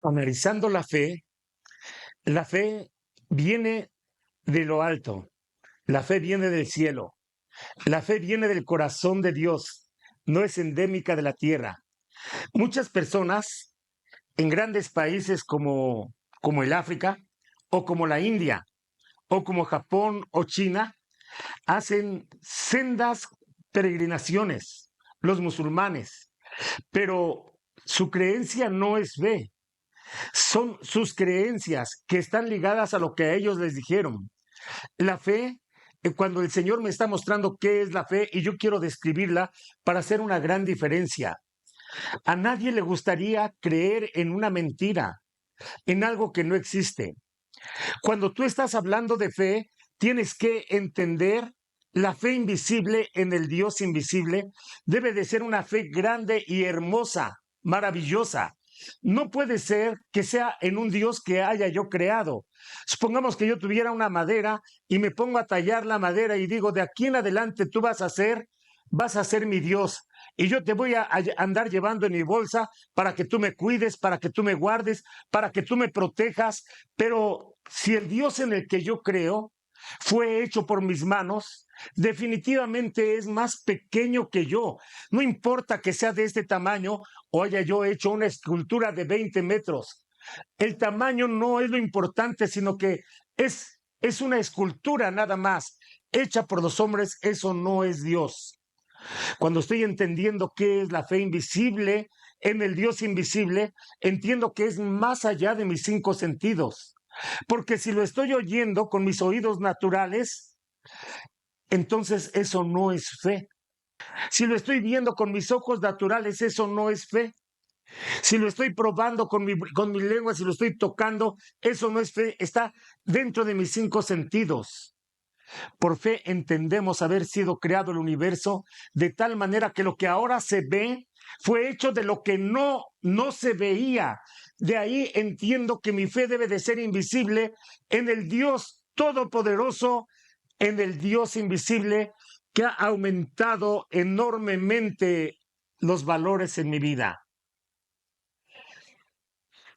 Analizando la fe viene de lo alto, la fe viene del cielo, la fe viene del corazón de Dios, no es endémica de la tierra. Muchas personas en grandes países como el África o como la India o como Japón o China hacen sendas peregrinaciones, los musulmanes, pero su creencia no es fe. Son sus creencias que están ligadas a lo que a ellos les dijeron. La fe, cuando el Señor me está mostrando qué es la fe y yo quiero describirla para hacer una gran diferencia. A nadie le gustaría creer en una mentira, en algo que no existe. Cuando tú estás hablando de fe, tienes que entender la fe invisible en el Dios invisible. Debe de ser una fe grande y hermosa, maravillosa. No puede ser que sea en un Dios que haya yo creado. Supongamos que yo tuviera una madera y me pongo a tallar la madera y digo, de aquí en adelante tú vas a ser mi Dios. Y yo te voy a andar llevando en mi bolsa para que tú me cuides, para que tú me guardes, para que tú me protejas. Pero si el Dios en el que yo creo fue hecho por mis manos, definitivamente es más pequeño que yo. No importa que sea de este tamaño o haya yo hecho una escultura de 20 metros. El tamaño no es lo importante, sino que es una escultura nada más, hecha por los hombres. Eso no es Dios. Cuando estoy entendiendo qué es la fe invisible en el Dios invisible, entiendo que es más allá de mis 5 sentidos. Porque si lo estoy oyendo con mis oídos naturales, entonces eso no es fe. Si lo estoy viendo con mis ojos naturales, eso no es fe. Si lo estoy probando con mi lengua, si lo estoy tocando, eso no es fe. Está dentro de mis 5 sentidos. Por fe entendemos haber sido creado el universo de tal manera que lo que ahora se ve fue hecho de lo que no se veía. De ahí entiendo que mi fe debe de ser invisible en el Dios todopoderoso, en el Dios invisible que ha aumentado enormemente los valores en mi vida.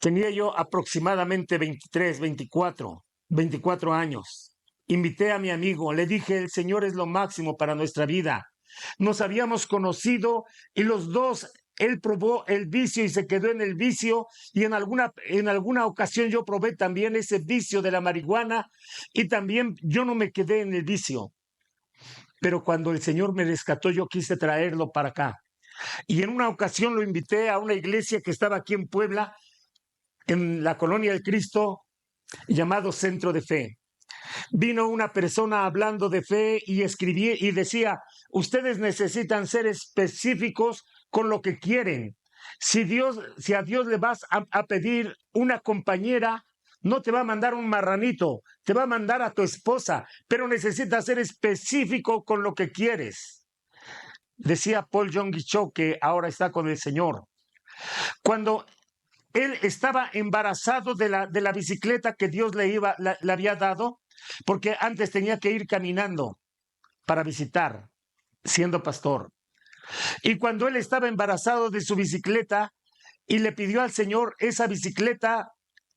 Tenía yo aproximadamente 24 años. Invité a mi amigo, le dije, el Señor es lo máximo para nuestra vida. Nos habíamos conocido y los dos, él probó el vicio y se quedó en el vicio, y en alguna ocasión yo probé también ese vicio de la marihuana y también yo no me quedé en el vicio. Pero cuando el Señor me rescató, yo quise traerlo para acá. Y en una ocasión lo invité a una iglesia que estaba aquí en Puebla, en la Colonia del Cristo, llamado Centro de Fe. Vino una persona hablando de fe y escribía y decía, ustedes necesitan ser específicos con lo que quieren. Si a Dios le vas a pedir una compañera, no te va a mandar un marranito, te va a mandar a tu esposa, pero necesitas ser específico con lo que quieres. Decía Paul Yonggi Cho, que ahora está con el Señor. Cuando él estaba embarazado de la bicicleta que Dios le había dado, porque antes tenía que ir caminando para visitar, siendo pastor. Y cuando él estaba embarazado de su bicicleta y le pidió al Señor esa bicicleta,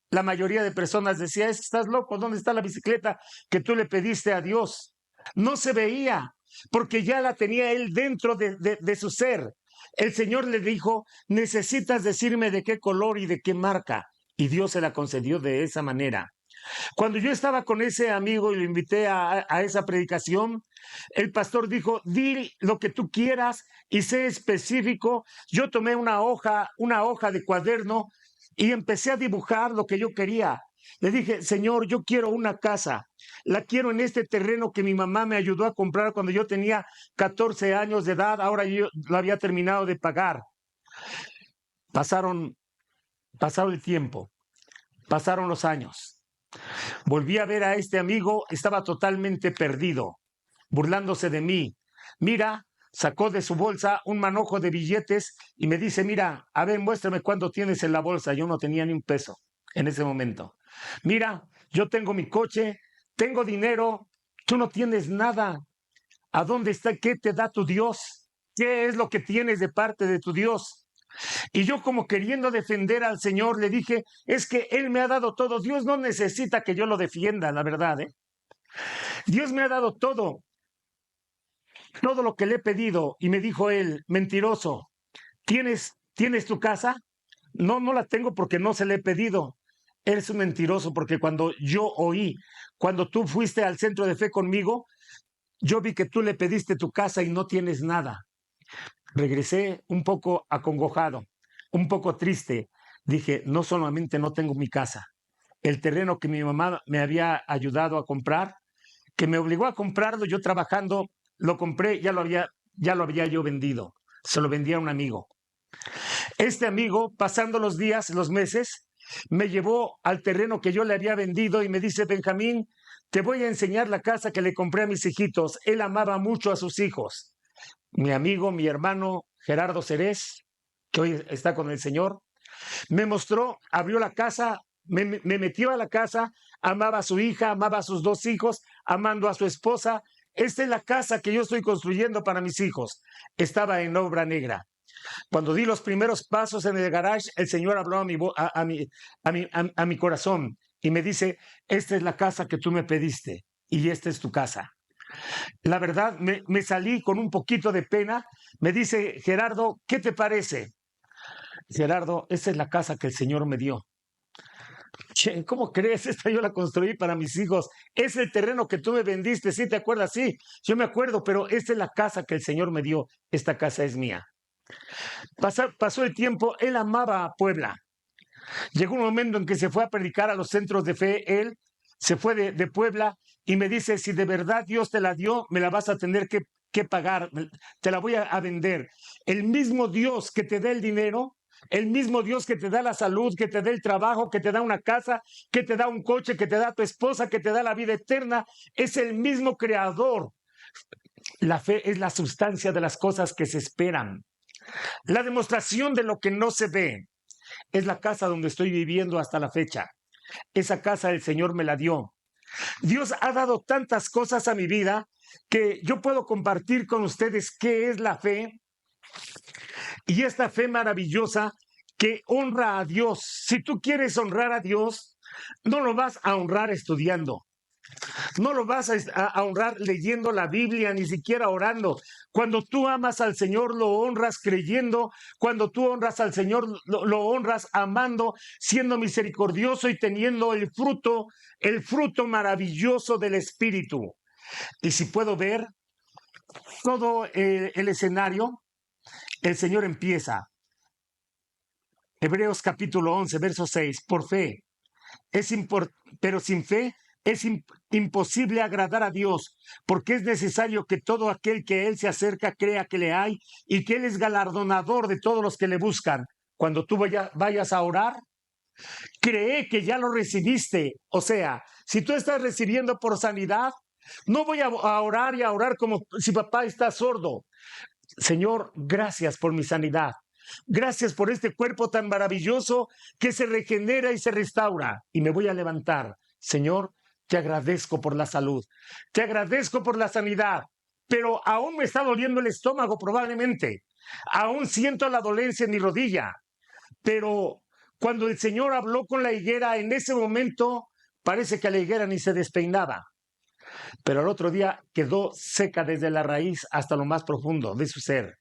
la mayoría de personas decía, estás loco, ¿dónde está la bicicleta que tú le pediste a Dios? No se veía, porque ya la tenía él dentro de su ser. El Señor le dijo, necesitas decirme de qué color y de qué marca. Y Dios se la concedió de esa manera. Cuando yo estaba con ese amigo y lo invité a esa predicación, el pastor dijo, di lo que tú quieras y sé específico. Yo tomé una hoja de cuaderno y empecé a dibujar lo que yo quería. Le dije, Señor, yo quiero una casa. La quiero en este terreno que mi mamá me ayudó a comprar cuando yo tenía 14 años de edad. Ahora yo lo había terminado de pagar. Pasaron el tiempo, pasaron los años. Volví a ver a este amigo, estaba totalmente perdido, burlándose de mí. Mira, sacó de su bolsa un manojo de billetes y me dice, mira, a ver, muéstrame cuánto tienes en la bolsa. Yo no tenía ni un peso en ese momento. Mira, yo tengo mi coche, tengo dinero, tú no tienes nada. ¿A dónde está? ¿Qué te da tu Dios? ¿Qué es lo que tienes de parte de tu Dios? Y yo, como queriendo defender al Señor, le dije, es que Él me ha dado todo. Dios no necesita que yo lo defienda, la verdad, ¿eh? Dios me ha dado todo lo que le he pedido. Y me dijo él, mentiroso, ¿tienes tu casa? No, no la tengo porque no se le he pedido. Eres un mentiroso, porque cuando tú fuiste al centro de fe conmigo, yo vi que tú le pediste tu casa y no tienes nada. Regresé un poco acongojado, un poco triste. Dije, no solamente no tengo mi casa, el terreno que mi mamá me había ayudado a comprar, que me obligó a comprarlo, yo trabajando, lo compré, ya lo había yo vendido. Se lo vendí a un amigo. Este amigo, pasando los días, los meses, me llevó al terreno que yo le había vendido y me dice, Benjamín, te voy a enseñar la casa que le compré a mis hijitos. Él amaba mucho a sus hijos. Mi amigo, mi hermano Gerardo Cerez, que hoy está con el Señor, me mostró, abrió la casa, me metió a la casa, amaba a su hija, amaba a sus 2 hijos, amando a su esposa. Esta es la casa que yo estoy construyendo para mis hijos. Estaba en obra negra. Cuando di los primeros pasos en el garage, el Señor habló a mi corazón y me dice, esta es la casa que tú me pediste y esta es tu casa. La verdad, me salí con un poquito de pena. Me dice, Gerardo, ¿qué te parece? Gerardo, esa es la casa que el Señor me dio. Che, ¿cómo crees? Esta yo la construí para mis hijos. Es el terreno que tú me vendiste, ¿sí te acuerdas? Sí, yo me acuerdo, pero esta es la casa que el Señor me dio. Esta casa es mía. Pasó el tiempo, él amaba a Puebla. Llegó un momento en que se fue a predicar a los centros de fe. Él se fue de Puebla y me dice, si de verdad Dios te la dio, me la vas a tener que pagar, te la voy a vender. El mismo Dios que te da el dinero, el mismo Dios que te da la salud, que te da el trabajo, que te da una casa, que te da un coche, que te da tu esposa, que te da la vida eterna, es el mismo creador. La fe es la sustancia de las cosas que se esperan. La demostración de lo que no se ve es la casa donde estoy viviendo hasta la fecha. Esa casa el Señor me la dio. Dios ha dado tantas cosas a mi vida que yo puedo compartir con ustedes qué es la fe. Y esta fe maravillosa que honra a Dios. Si tú quieres honrar a Dios, no lo vas a honrar estudiando. No lo vas a honrar leyendo la Biblia, ni siquiera orando. Cuando tú amas al Señor, lo honras creyendo. Cuando tú honras al Señor, lo honras amando, siendo misericordioso y teniendo el fruto maravilloso del Espíritu. Y si puedo ver todo el escenario, el Señor empieza. Hebreos capítulo 11, verso 6. Por fe. Pero sin fe es imposible agradar a Dios, porque es necesario que todo aquel que a Él se acerca crea que le hay y que Él es galardonador de todos los que le buscan. Cuando tú vayas a orar, cree que ya lo recibiste. O sea, si tú estás recibiendo por sanidad, no voy a orar y a orar como si papá está sordo. Señor, gracias por mi sanidad. Gracias por este cuerpo tan maravilloso que se regenera y se restaura. Y me voy a levantar. Señor, te agradezco por la salud. Te agradezco por la sanidad. Pero aún me está doliendo el estómago probablemente. Aún siento la dolencia en mi rodilla. Pero cuando el Señor habló con la higuera, en ese momento parece que la higuera ni se despeinaba. Pero al otro día quedó seca desde la raíz hasta lo más profundo de su ser.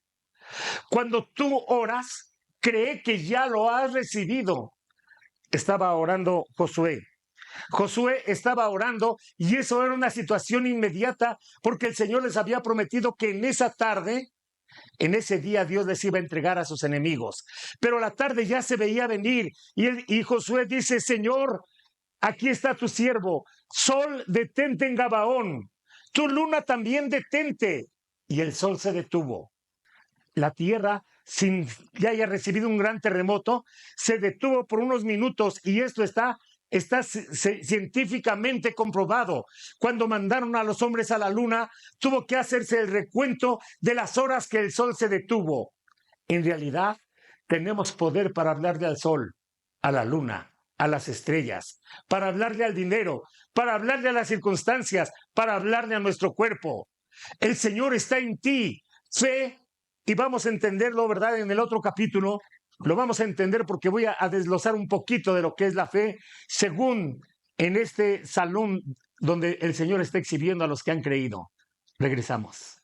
Cuando tú oras, cree que ya lo has recibido. Estaba orando Josué. Josué estaba orando y eso era una situación inmediata porque el Señor les había prometido que en esa tarde, en ese día, Dios les iba a entregar a sus enemigos. Pero la tarde ya se veía venir y Josué dice, Señor, aquí está tu siervo. Sol, detente en Gabaón. Tu luna también detente. Y el sol se detuvo. La tierra, sin que haya recibido un gran terremoto, se detuvo por unos minutos y esto está científicamente comprobado. Cuando mandaron a los hombres a la luna, tuvo que hacerse el recuento de las horas que el sol se detuvo. En realidad, tenemos poder para hablarle al sol, a la luna, a las estrellas, para hablarle al dinero, para hablarle a las circunstancias, para hablarle a nuestro cuerpo. El Señor está en ti. Fe. Y vamos a entenderlo, ¿verdad? En el otro capítulo, Lo vamos a entender porque voy a desglosar un poquito de lo que es la fe según en este salón donde el Señor está exhibiendo a los que han creído. Regresamos.